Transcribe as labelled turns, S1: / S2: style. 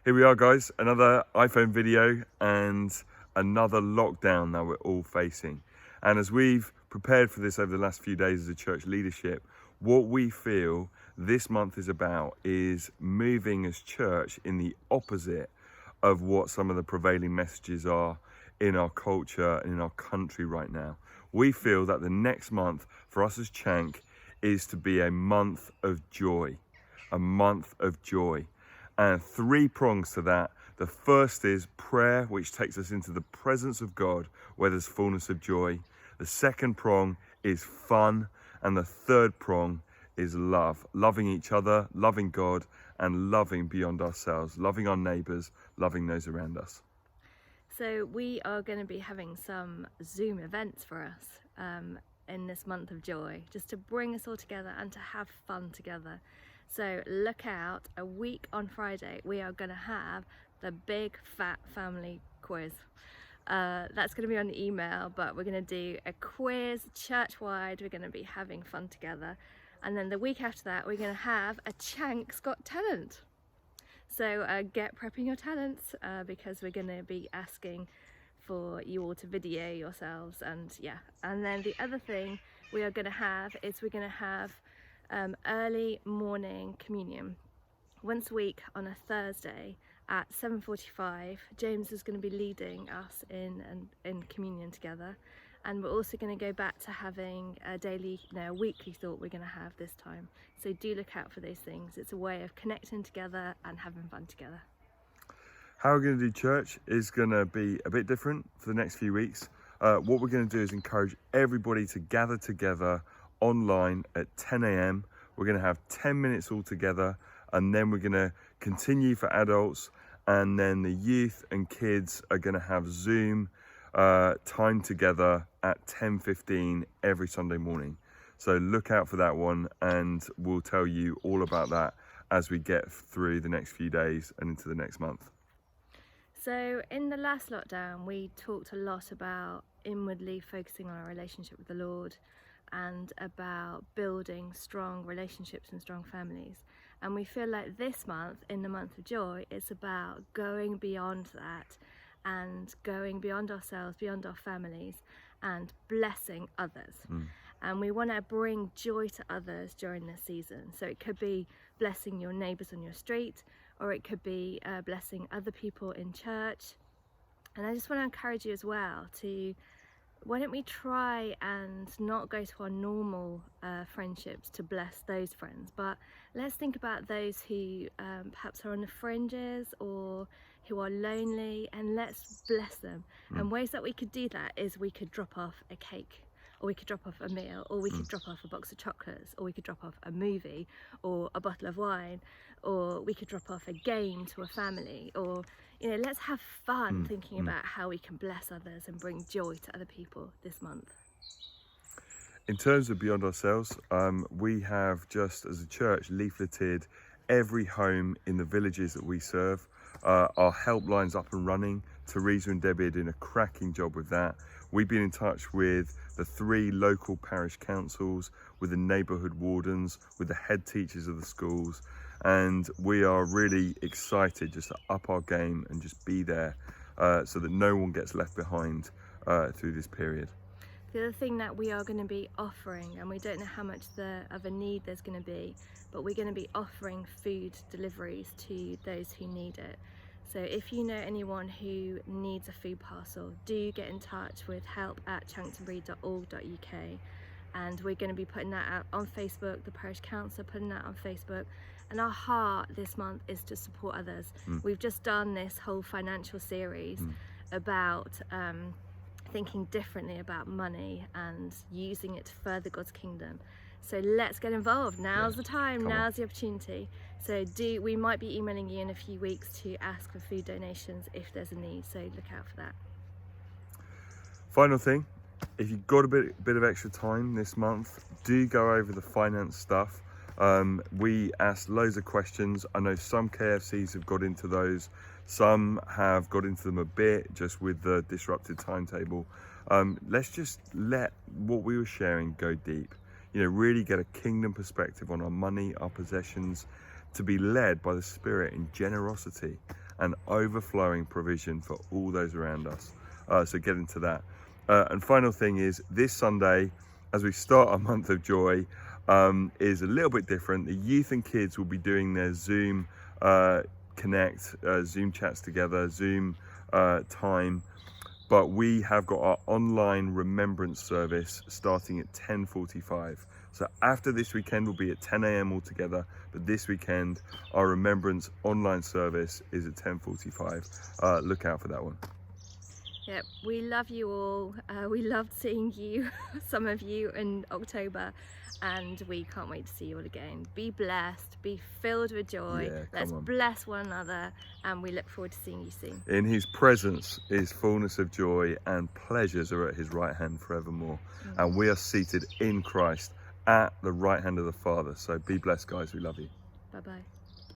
S1: Here we are, guys, another iPhone video and another lockdown that we're all facing. And as we've prepared for this over the last few days as a church leadership, what we feel this month is about is moving as church in the opposite of what some of the prevailing messages are in our culture and in our country right now. We feel that the next month for us as Chank is to be a month of joy, a month of joy. And 3 prongs to that. The first is prayer, which takes us into the presence of God, where there's fullness of joy. The second prong is fun. And the third prong is love. Loving each other, loving God, and loving beyond ourselves. Loving our neighbours, loving those around us.
S2: So we are going to be having some Zoom events for us in this month of joy, just to bring us all together and to have fun together. So look out, a week on Friday we are going to have the big fat family quiz. That's going to be on the email, but we're going to do a quiz church-wide. We're going to be having fun together, and then the week after that we're going to have a Chank's Got Talent. So get prepping your talents because we're going to be asking for you all to video yourselves, and then the other thing we are going to have is we're going to have early morning communion once a week on a Thursday at 7:45. James is going to be leading us in communion together, and we're also going to go back to having a weekly thought we're going to have this time. So do look out for those things. It's a way of connecting together and having fun together.
S1: How we're going to do church is going to be a bit different for the next few weeks. What we're going to do is encourage everybody to gather together online at 10 a.m. We're going to have 10 minutes all together, and then we're going to continue for adults, and then the youth and kids are going to have Zoom time together at 10:15 every Sunday morning. So look out for that one, and we'll tell you all about that as we get through the next few days and into the next month.
S2: So in the last lockdown we talked a lot about inwardly focusing on our relationship with the Lord and about building strong relationships and strong families. And we feel like this month, in the month of joy, it's about going beyond that and going beyond ourselves, beyond our families, and blessing others. And we want to bring joy to others during this season. So it could be blessing your neighbours on your street, or it could be blessing other people in church. And I just want to encourage you as well to, why don't we try and not go to our normal friendships to bless those friends, but let's think about those who perhaps are on the fringes or who are lonely, and let's bless them. And ways that we could do that is we could drop off a cake, or we could drop off a meal, or we could drop off a box of chocolates, or we could drop off a movie or a bottle of wine, or we could drop off a game to a family, or let's have fun thinking about how we can bless others and bring joy to other people this month.
S1: In terms of beyond ourselves, we have just as a church leafleted every home in the villages that we serve. Our helpline's up and running. Teresa and Debbie are doing a cracking job with that. We've been in touch with the 3 local parish councils, with the neighbourhood wardens, with the head teachers of the schools, and we are really excited just to up our game and just be there so that no one gets left behind through this period.
S2: The other thing that we are going to be offering, and we don't know how much of a need there's going to be, but we're going to be offering food deliveries to those who need it. So if you know anyone who needs a food parcel, do get in touch with help@chanctonbury.org.uk, and we're going to be putting that out on Facebook. The parish council are putting that on Facebook, and our heart this month is to support others. We've just done this whole financial series about thinking differently about money and using it to further God's kingdom. So let's get involved. Now's the time, now's the opportunity. So we might be emailing you in a few weeks to ask for food donations if there's a need, so look out for that.
S1: Final thing, if you've got a bit of extra time this month, do go over the finance stuff. We asked loads of questions. I know some KFCs have got into those, some have got into them a bit just with the disrupted timetable. Let's just let what we were sharing go deep. Really get a kingdom perspective on our money, our possessions, to be led by the Spirit in generosity and overflowing provision for all those around us. So get into that. And final thing is, this Sunday, as we start our month of joy, is a little bit different. The youth and kids will be doing their Zoom Connect, Zoom chats together, Zoom time. But we have got our online remembrance service starting at 10:45. So after this weekend, we'll be at 10 a.m. altogether. But this weekend, our remembrance online service is at 10:45. Look out for that one.
S2: Yep, we love you all. We loved seeing you, some of you, in October, and we can't wait to see you all again. Be blessed, be filled with joy.
S1: Yeah,
S2: Let's
S1: on.
S2: bless one another, and we look forward to seeing you soon.
S1: In his presence is fullness of joy, and pleasures are at his right hand forevermore. And we are seated in Christ at the right hand of the Father. So be blessed, guys. We love you.
S2: Bye-bye.